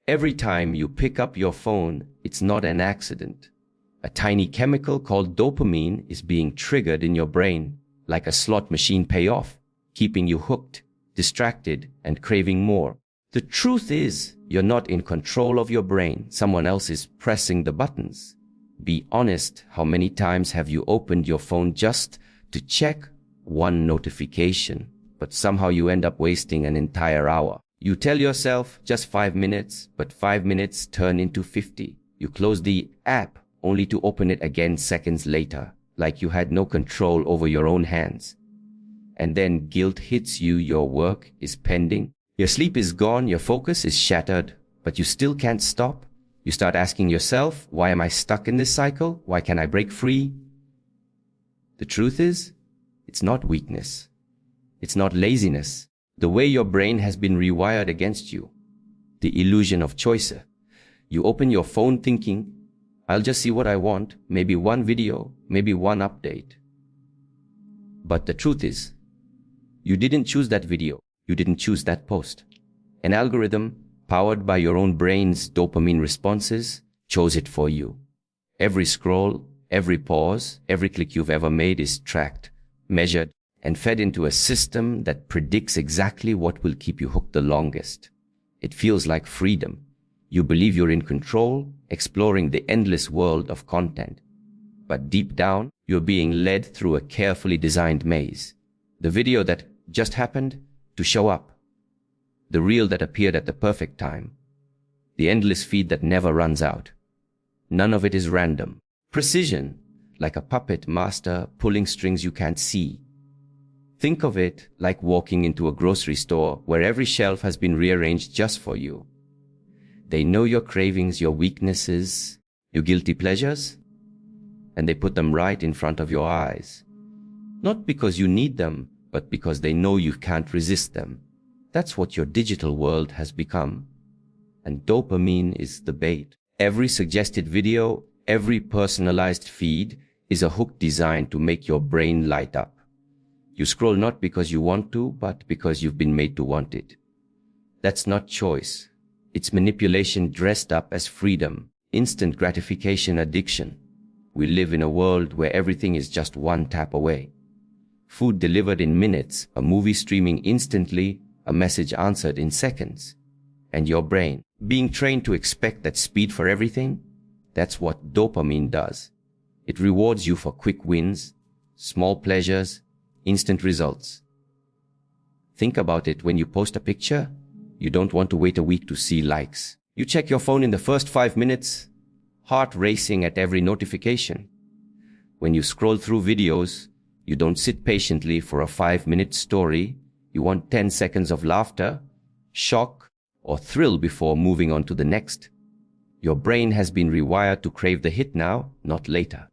Every time you pick up your phone, it's not an accident. A tiny chemical called dopamine is being triggered in your brain, like a slot machine payoff, keeping you hooked, distracted, and craving more. The truth is, you're not in control of your brain. Someone else is pressing the buttons. Be honest, how many times have you opened your phone just to check one notification, but somehow you end up wasting an entire hour? You tell yourself just 5 minutes, but 5 minutes turn into 50. You close the app only to open it again seconds later, like you had no control over your own hands. And then guilt hits you, your work is pending, your sleep is gone, your focus is shattered, but you still can't stop. You start asking yourself, why am I stuck in this cycle? Why can't I break free? The truth is, it's not weakness. It's not laziness. The way your brain has been rewired against you. The illusion of choice. You open your phone thinking, I'll just see what I want, maybe one video, maybe one update. But the truth is, you didn't choose that video. You didn't choose that post. An algorithm, powered by your own brain's dopamine responses, chose it for you. Every scroll, every pause, every click you've ever made is tracked, measured, and fed into a system that predicts exactly what will keep you hooked the longest. It feels like freedom. You believe you're in control, exploring the endless world of content. But deep down, you're being led through a carefully designed maze. The video that just happened to show up. The reel that appeared at the perfect time. The endless feed that never runs out. None of it is random. Precision, like a puppet master pulling strings you can't see. Think of it like walking into a grocery store where every shelf has been rearranged just for you. They know your cravings, your weaknesses, your guilty pleasures, and they put them right in front of your eyes. Not because you need them, but because they know you can't resist them. That's what your digital world has become. And dopamine is the bait. Every suggested video, every personalized feed is a hook designed to make your brain light up. You scroll not because you want to, but because you've been made to want it. That's not choice. It's manipulation dressed up as freedom, instant gratification addiction. We live in a world where everything is just one tap away. Food delivered in minutes, a movie streaming instantly, a message answered in seconds. And your brain, being trained to expect that speed for everything, that's what dopamine does. It rewards you for quick wins, small pleasures, instant results. Think about it. When you post a picture, you don't want to wait a week to see likes. You check your phone in the first 5 minutes, heart racing at every notification. When you scroll through videos, you don't sit patiently for a 5-minute story. You want 10 seconds of laughter, shock, or thrill before moving on to the next. Your brain has been rewired to crave the hit now, not later.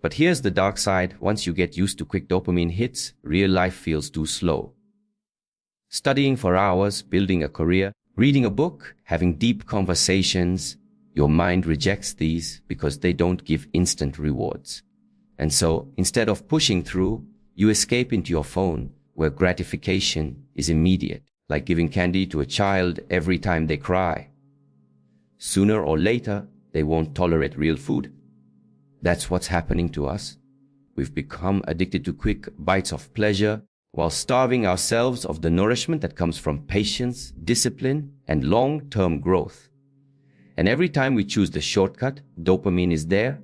But here's the dark side. Once you get used to quick dopamine hits, real life feels too slow. Studying for hours, building a career, reading a book, having deep conversations, your mind rejects these because they don't give instant rewards. And so, instead of pushing through, you escape into your phone, where gratification is immediate, like giving candy to a child every time they cry. Sooner or later, they won't tolerate real food. That's what's happening to us. We've become addicted to quick bites of pleasure, while starving ourselves of the nourishment that comes from patience, discipline, and long-term growth. And every time we choose the shortcut, dopamine is there,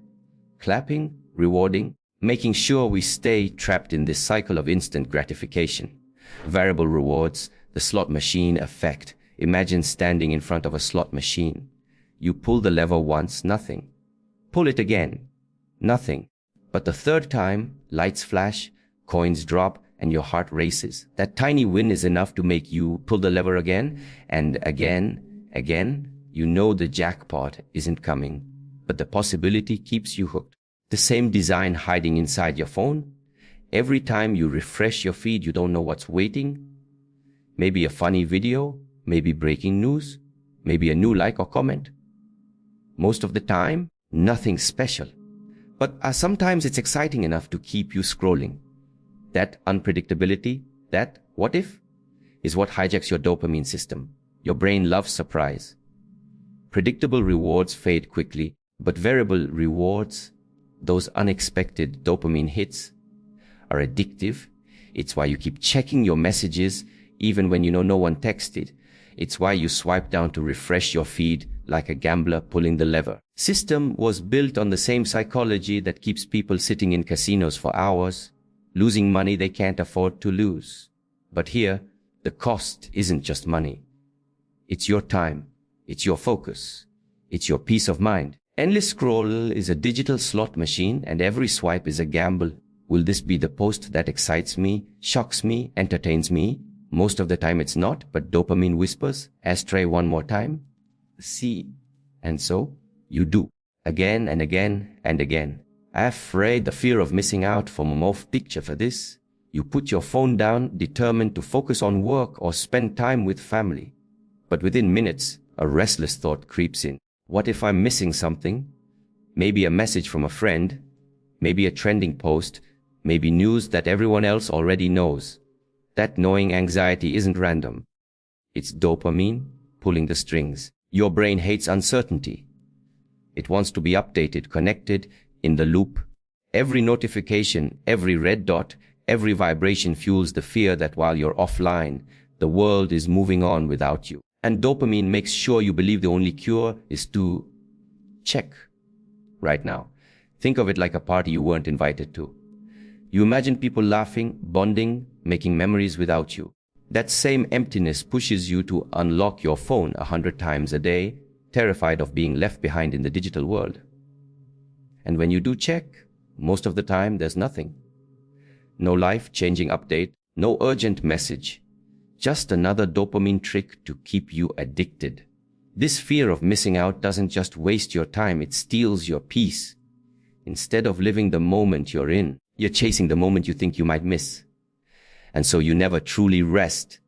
clapping, rewarding, making sure we stay trapped in this cycle of instant gratification. Variable rewards, the slot machine effect. Imagine standing in front of a slot machine. You pull the lever once, nothing. Pull it again, nothing. But the third time, lights flash, coins drop, and your heart races. That tiny win is enough to make you pull the lever again and again, again. You know the jackpot isn't coming, but the possibility keeps you hooked. The same design hiding inside your phone. Every time you refresh your feed, you don't know what's waiting. Maybe a funny video, maybe breaking news, maybe a new like or comment. Most of the time, nothing special. But sometimes it's exciting enough to keep you scrolling. That unpredictability, that what if, is what hijacks your dopamine system. Your brain loves surprise. Predictable rewards fade quickly, but variable rewards, those unexpected dopamine hits, are addictive. It's why you keep checking your messages even when you know no one texted. It's why you swipe down to refresh your feed like a gambler pulling the lever. System was built on the same psychology that keeps people sitting in casinos for hours, losing money they can't afford to lose. But here, the cost isn't just money. It's your time. It's your focus. It's your peace of mind. Endless scroll is a digital slot machine, and every swipe is a gamble. Will this be the post that excites me, shocks me, entertains me? Most of the time it's not, but dopamine whispers, "Ashtray one more time." See. And so, you do. Again and again and again. Afraid the fear of missing out from a more picture for this. You put your phone down, determined to focus on work or spend time with family. But within minutes, a restless thought creeps in. What if I'm missing something? Maybe a message from a friend, maybe a trending post, maybe news that everyone else already knows. That knowing anxiety isn't random. It's dopamine pulling the strings. Your brain hates uncertainty. It wants to be updated, connected, in the loop. Every notification, every red dot, every vibration fuels the fear that while you're offline, the world is moving on without you. And dopamine makes sure you believe the only cure is to check right now. Think of it like a party you weren't invited to. You imagine people laughing, bonding, making memories without you. That same emptiness pushes you to unlock your phone 100 times a day, terrified of being left behind in the digital world. And when you do check, most of the time there's nothing. No life-changing update, no urgent message. Just another dopamine trick to keep you addicted. This fear of missing out doesn't just waste your time, it steals your peace. Instead of living the moment you're in, you're chasing the moment you think you might miss. And so you never truly rest.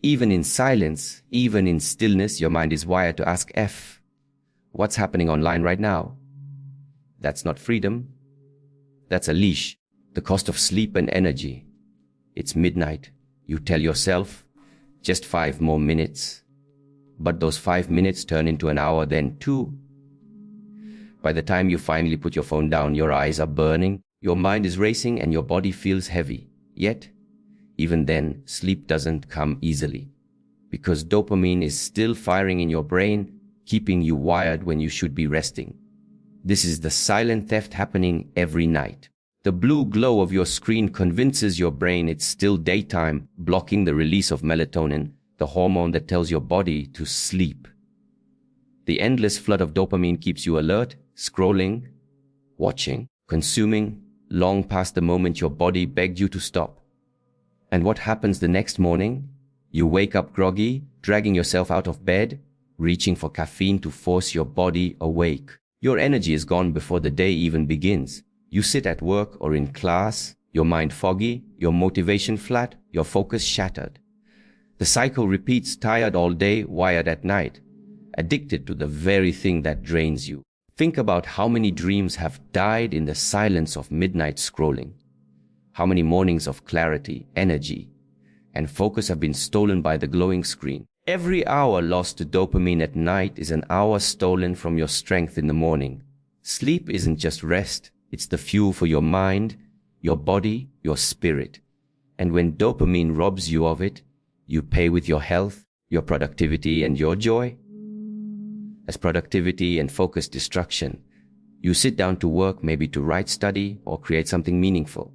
Even in silence, even in stillness, your mind is wired to ask what's happening online right now? That's not freedom. That's a leash. The cost of sleep and energy. It's midnight. You tell yourself, just 5 more minutes. But those 5 minutes turn into an hour, then 2. By the time you finally put your phone down, your eyes are burning, your mind is racing, and your body feels heavy. Yet, even then, sleep doesn't come easily. Because dopamine is still firing in your brain, keeping you wired when you should be resting. This is the silent theft happening every night. The blue glow of your screen convinces your brain it's still daytime, blocking the release of melatonin, the hormone that tells your body to sleep. The endless flood of dopamine keeps you alert, scrolling, watching, consuming, long past the moment your body begged you to stop. And what happens the next morning? You wake up groggy, dragging yourself out of bed, reaching for caffeine to force your body awake. Your energy is gone before the day even begins. You sit at work or in class, your mind foggy, your motivation flat, your focus shattered. The cycle repeats, tired all day, wired at night, addicted to the very thing that drains you. Think about how many dreams have died in the silence of midnight scrolling. How many mornings of clarity, energy, and focus have been stolen by the glowing screen. Every hour lost to dopamine at night is an hour stolen from your strength in the morning. Sleep isn't just rest. It's the fuel for your mind, your body, your spirit. And when dopamine robs you of it, you pay with your health, your productivity, and your joy. As productivity and focus destruction, you sit down to work, maybe to write, study, or create something meaningful.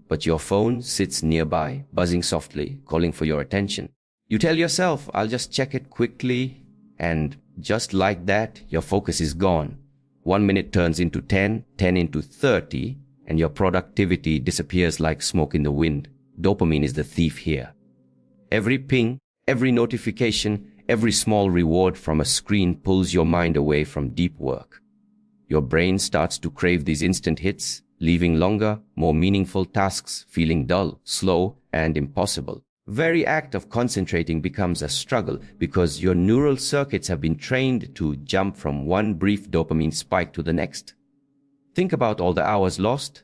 But your phone sits nearby, buzzing softly, calling for your attention. You tell yourself, I'll just check it quickly, and just like that, your focus is gone. 1 minute turns into 10, 10 into 30, and your productivity disappears like smoke in the wind. Dopamine is the thief here. Every ping, every notification, every small reward from a screen pulls your mind away from deep work. Your brain starts to crave these instant hits, leaving longer, more meaningful tasks feeling dull, slow, and impossible. Very act of concentrating becomes a struggle because your neural circuits have been trained to jump from one brief dopamine spike to the next. Think about all the hours lost,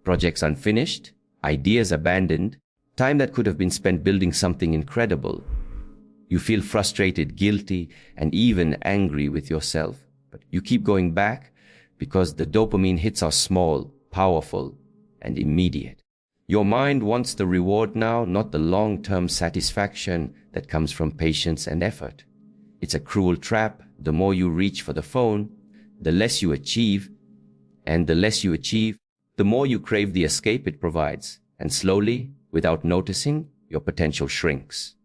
projects unfinished, ideas abandoned, time that could have been spent building something incredible. You feel frustrated, guilty, and even angry with yourself. But you keep going back because the dopamine hits are small, powerful, and immediate. Your mind wants the reward now, not the long-term satisfaction that comes from patience and effort. It's a cruel trap. The more you reach for the phone, the less you achieve, and the less you achieve, the more you crave the escape it provides. And slowly, without noticing, your potential shrinks.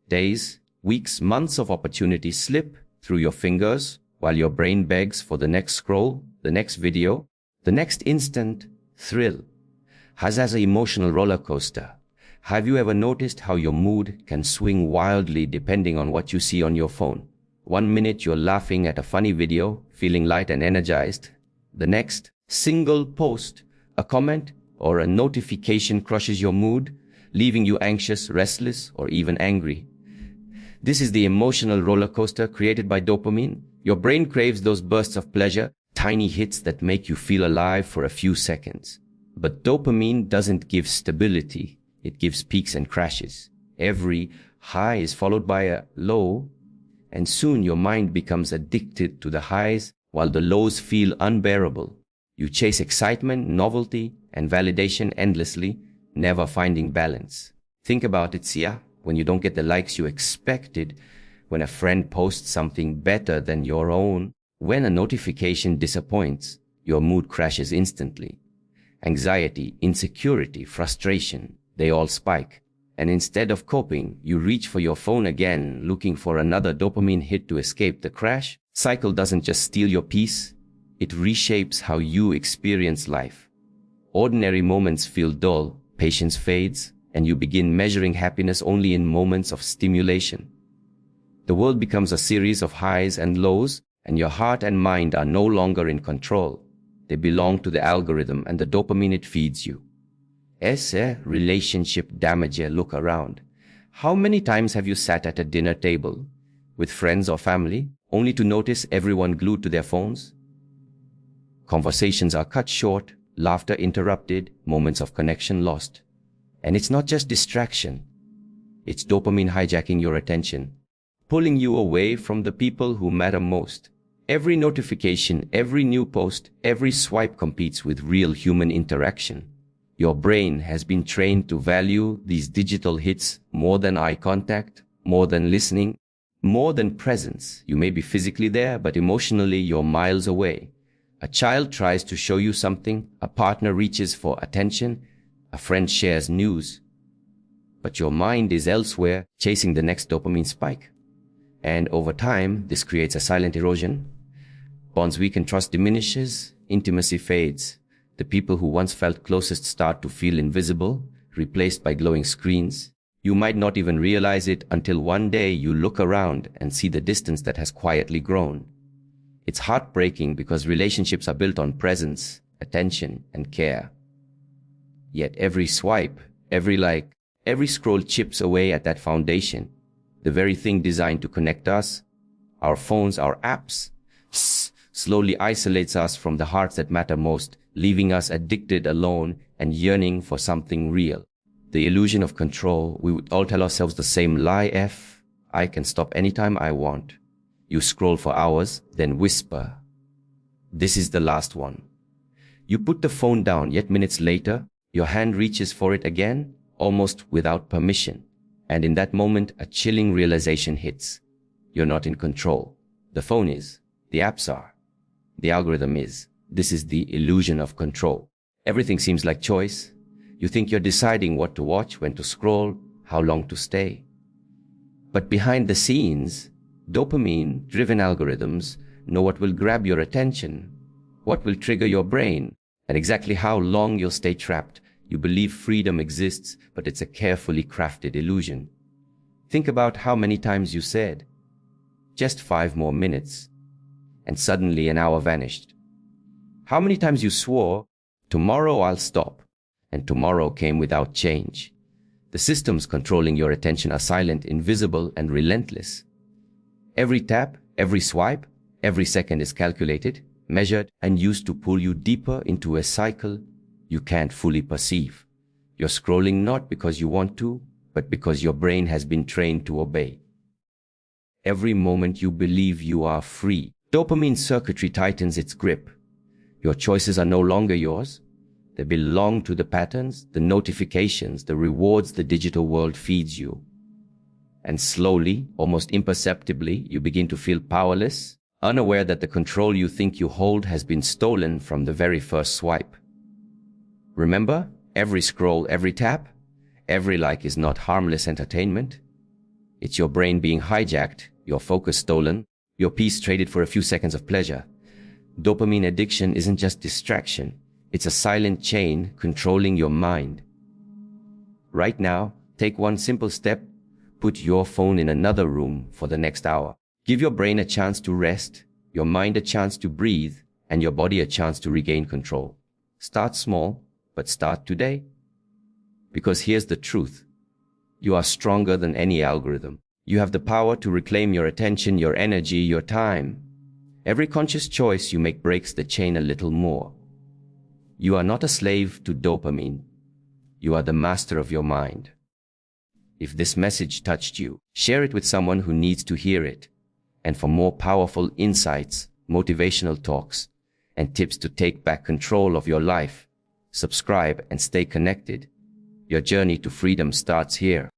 Days, weeks, months of opportunity slip through your fingers while your brain begs for the next scroll, the next video, the next instant thrill. Hijack's an emotional roller coaster. Have you ever noticed how your mood can swing wildly depending on what you see on your phone? One minute you're laughing at a funny video, feeling light and energized. The next, single post, a comment, or a notification crushes your mood, leaving you anxious, restless, or even angry. This is the emotional roller coaster created by dopamine. Your brain craves those bursts of pleasure, tiny hits that make you feel alive for a few seconds. But dopamine doesn't give stability. It gives peaks and crashes. Every high is followed by a low, and soon your mind becomes addicted to the highs while the lows feel unbearable. You chase excitement, novelty, and validation endlessly, never finding balance. Think about it, Sia, when you don't get the likes you expected, when a friend posts something better than your own, when a notification disappoints, your mood crashes instantly. Anxiety, insecurity, frustration, they all spike. And instead of coping, you reach for your phone again, looking for another dopamine hit to escape the crash. Cycle doesn't just steal your peace, it reshapes how you experience life. Ordinary moments feel dull, patience fades, and you begin measuring happiness only in moments of stimulation. The world becomes a series of highs and lows, and your heart and mind are no longer in control. They belong to the algorithm and the dopamine it feeds you. Relationship damage. Look around. How many times have you sat at a dinner table with friends or family only to notice everyone glued to their phones? Conversations are cut short, laughter interrupted, moments of connection lost. And it's not just distraction. It's dopamine hijacking your attention, pulling you away from the people who matter most. Every notification, every new post, every swipe competes with real human interaction. Your brain has been trained to value these digital hits more than eye contact, more than listening, more than presence. You may be physically there, but emotionally you're miles away. A child tries to show you something, a partner reaches for attention, a friend shares news. But your mind is elsewhere, chasing the next dopamine spike. And over time, this creates a silent erosion. Bonds weaken, trust diminishes, intimacy fades. The people who once felt closest start to feel invisible, replaced by glowing screens. You might not even realize it until one day you look around and see the distance that has quietly grown. It's heartbreaking because relationships are built on presence, attention, and care. Yet every swipe, every like, every scroll chips away at that foundation. The very thing designed to connect us, our phones, our apps, slowly isolates us from the hearts that matter most, leaving us addicted, alone, and yearning for something real. The illusion of control. We would all tell ourselves the same lie, I can stop anytime I want. You scroll for hours, then whisper, this is the last one. You put the phone down, yet minutes later, your hand reaches for it again, almost without permission. And in that moment, a chilling realization hits. You're not in control. The phone is. The apps are. The algorithm is. This is the illusion of control. Everything seems like choice. You think you're deciding what to watch, when to scroll, how long to stay. But behind the scenes, dopamine-driven algorithms know what will grab your attention, what will trigger your brain, and exactly how long you'll stay trapped. You believe freedom exists, but it's a carefully crafted illusion. Think about how many times you said, just 5 more minutes, and suddenly an hour vanished. How many times you swore, tomorrow I'll stop, and tomorrow came without change. The systems controlling your attention are silent, invisible, and relentless. Every tap, every swipe, every second is calculated, measured, and used to pull you deeper into a cycle you can't fully perceive. You're scrolling not because you want to, but because your brain has been trained to obey. every moment you believe you are free. Dopamine circuitry tightens its grip. Your choices are no longer yours. They belong to the patterns, the notifications, the rewards the digital world feeds you. And slowly, almost imperceptibly, you begin to feel powerless, unaware that the control you think you hold has been stolen from the very first swipe. Remember, every scroll, every tap, every like is not harmless entertainment. It's your brain being hijacked, your focus stolen, your peace traded for a few seconds of pleasure. Dopamine addiction isn't just distraction. It's a silent chain controlling your mind. Right now, take one simple step. Put your phone in another room for the next hour. Give your brain a chance to rest, your mind a chance to breathe, and your body a chance to regain control. Start small, but start today. Because here's the truth. You are stronger than any algorithm. You have the power to reclaim your attention, your energy, your time. Every conscious choice you make breaks the chain a little more. You are not a slave to dopamine. You are the master of your mind. If this message touched you, share it with someone who needs to hear it. And for more powerful insights, motivational talks, and tips to take back control of your life, subscribe and stay connected. Your journey to freedom starts here.